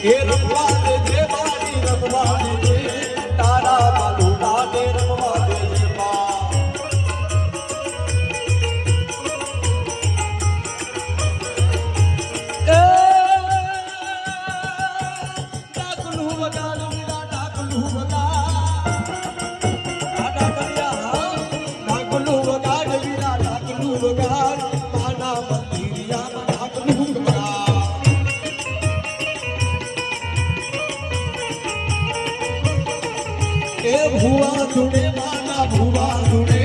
એ રમવા દેજે મારી રમવા દેજે તારા બાલુડા ને રમવા દેજે બા ડાકલું વગાડ વીરા ડાકલું વગાડ ડાકલું વગાડ વીરા ડાકલું વગાડ માના મંદિરિયા ડાકલું વગાડ એ ભુવા ધૂણે માના ભુવા ધૂણે